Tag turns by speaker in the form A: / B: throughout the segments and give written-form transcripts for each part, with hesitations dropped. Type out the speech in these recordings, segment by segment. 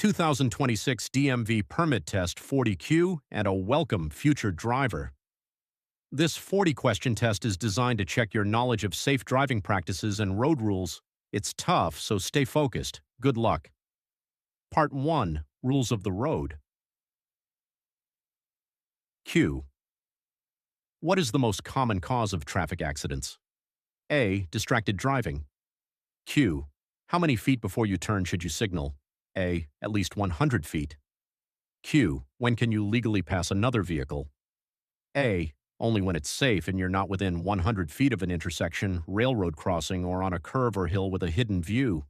A: 2026 DMV permit test 40Q and a welcome future driver. This 40-question test is designed to check your knowledge of safe driving practices and road rules. It's tough, so stay focused. Good luck. Part 1. Rules of the road. Q. What is the most common cause of traffic accidents? A. Distracted driving. Q. How many feet before you turn should you signal? A. At least 100 feet. Q. When can you legally pass another vehicle? A. Only when it's safe and you're not within 100 feet of an intersection, railroad crossing, or on a curve or hill with a hidden view.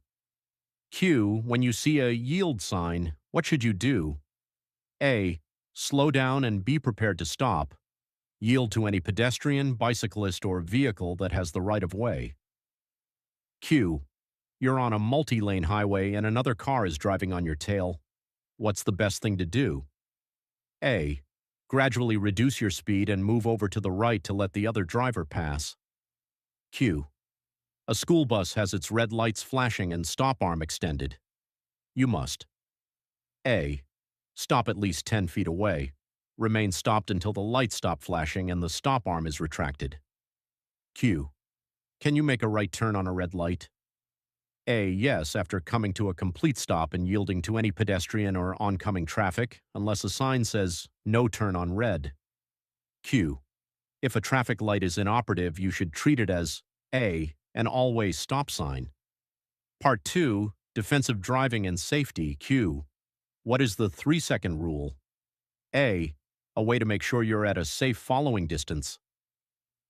A: Q. When you see a yield sign, what should you do? A. Slow down and be prepared to stop. Yield to any pedestrian, bicyclist, or vehicle that has the right of way. Q. You're on a multi-lane highway and another car is driving on your tail. What's the best thing to do? A. Gradually reduce your speed and move over to the right to let the other driver pass. Q. A school bus has its red lights flashing and stop arm extended. You must A. Stop at least 10 feet away. Remain stopped until the lights stop flashing and the stop arm is retracted. Q. Can you make a right turn on a red light? A. Yes, after coming to a complete stop and yielding to any pedestrian or oncoming traffic, unless a sign says, no turn on red. Q. If a traffic light is inoperative, you should treat it as A. An always stop sign. Part 2. Defensive driving and safety. Q. What is the 3-second rule? A. A way to make sure you're at a safe following distance.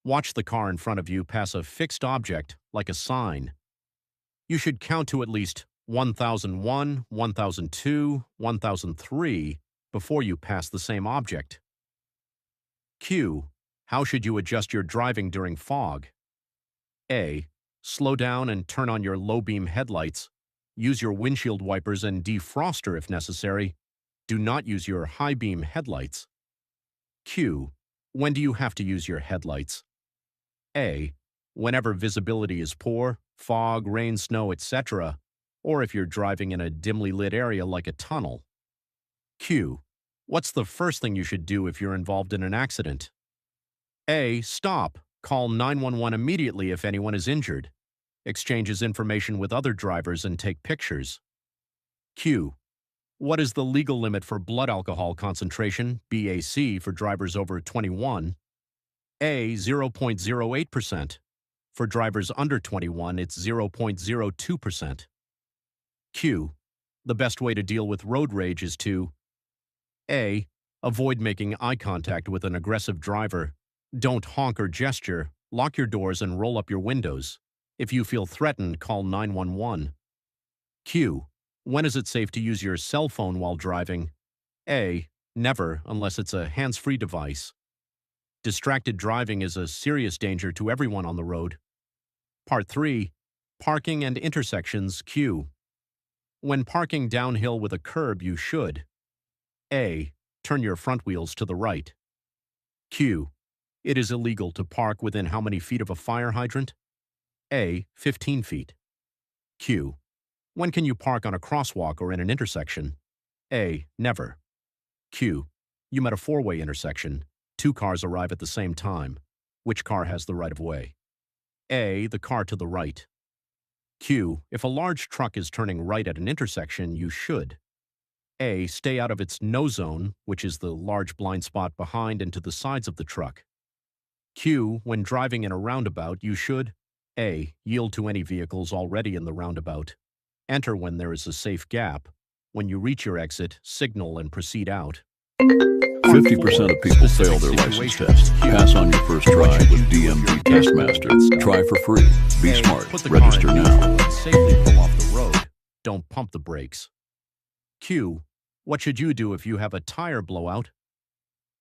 A: Watch the car in front of you pass a fixed object, like a sign. You should count to at least 1001, 1002, 1003 before you pass the same object. Q. How should you adjust your driving during fog? A. Slow down and turn on your low-beam headlights. Use your windshield wipers and defroster if necessary. Do not use your high-beam headlights. Q. When do you have to use your headlights? A. Whenever visibility is poor, fog, rain, snow, etc., or if you're driving in a dimly lit area like a tunnel. Q. What's the first thing you should do if you're involved in an accident? A. Stop. Call 911 immediately if anyone is injured. Exchanges information with other drivers and take pictures. Q. What is the legal limit for blood alcohol concentration, BAC, for drivers over 21? A. 0.08%. For drivers under 21, it's 0.02%. Q. The best way to deal with road rage is to A. Avoid making eye contact with an aggressive driver. Don't honk or gesture. Lock your doors and roll up your windows. If you feel threatened, call 911. Q. When is it safe to use your cell phone while driving? A. Never, unless it's a hands-free device. Distracted driving is a serious danger to everyone on the road. Part 3. Parking and intersections. Q. When parking downhill with a curb, you should A. Turn your front wheels to the right. Q. It is illegal to park within how many feet of a fire hydrant? A. 15 feet. Q. When can you park on a crosswalk or in an intersection? A. Never. Q. You met a four-way intersection. 2 cars arrive at the same time. Which car has the right of way? A. The car to the right. Q. If a large truck is turning right at an intersection, you should A. Stay out of its no zone, which is the large blind spot behind and to the sides of the truck. Q. When driving in a roundabout, you should A. Yield to any vehicles already in the roundabout. Enter when there is a safe gap. When you reach your exit, signal and proceed out.
B: 50% of people fail their license test. Pass on your first try with DMVTestMaster. Try for free. Be smart. Register now.
A: Safely pull off the road. Don't pump the brakes. Q. What should you do if you have a tire blowout?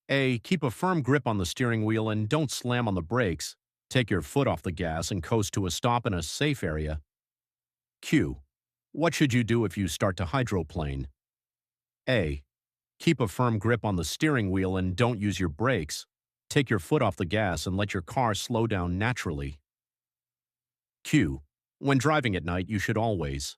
A: A. Keep a firm grip on the steering wheel and don't slam on the brakes. Take your foot off the gas and coast to a stop in a safe area. Q. What should you do if you start to hydroplane? A. Keep a firm grip on the steering wheel and don't use your brakes. Take your foot off the gas and let your car slow down naturally. Q. When driving at night, you should always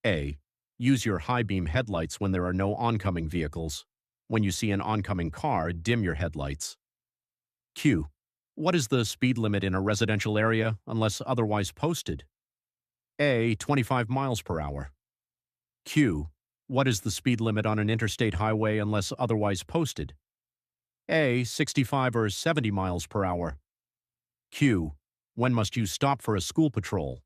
A: A. Use your high beam headlights when there are no oncoming vehicles. When you see an oncoming car, dim your headlights. Q. What is the speed limit in a residential area unless otherwise posted? A. 25 miles per hour. Q. What is the speed limit on an interstate highway unless otherwise posted? A. 65 or 70 miles per hour. Q. When must you stop for a school patrol?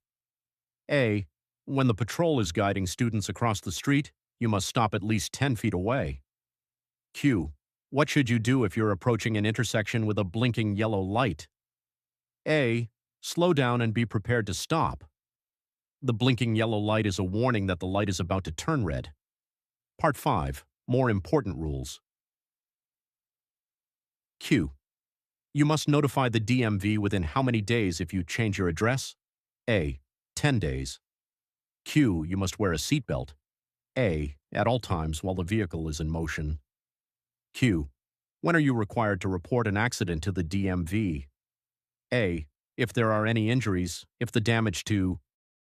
A: A. When the patrol is guiding students across the street, you must stop at least 10 feet away. Q. What should you do if you're approaching an intersection with a blinking yellow light? A. Slow down and be prepared to stop. The blinking yellow light is a warning that the light is about to turn red. Part 5. More important rules. Q. You must notify the DMV within how many days if you change your address? A. 10 days. Q. You must wear a seatbelt. A. At all times while the vehicle is in motion. Q. When are you required to report an accident to the DMV? A. If there are any injuries, if the damage to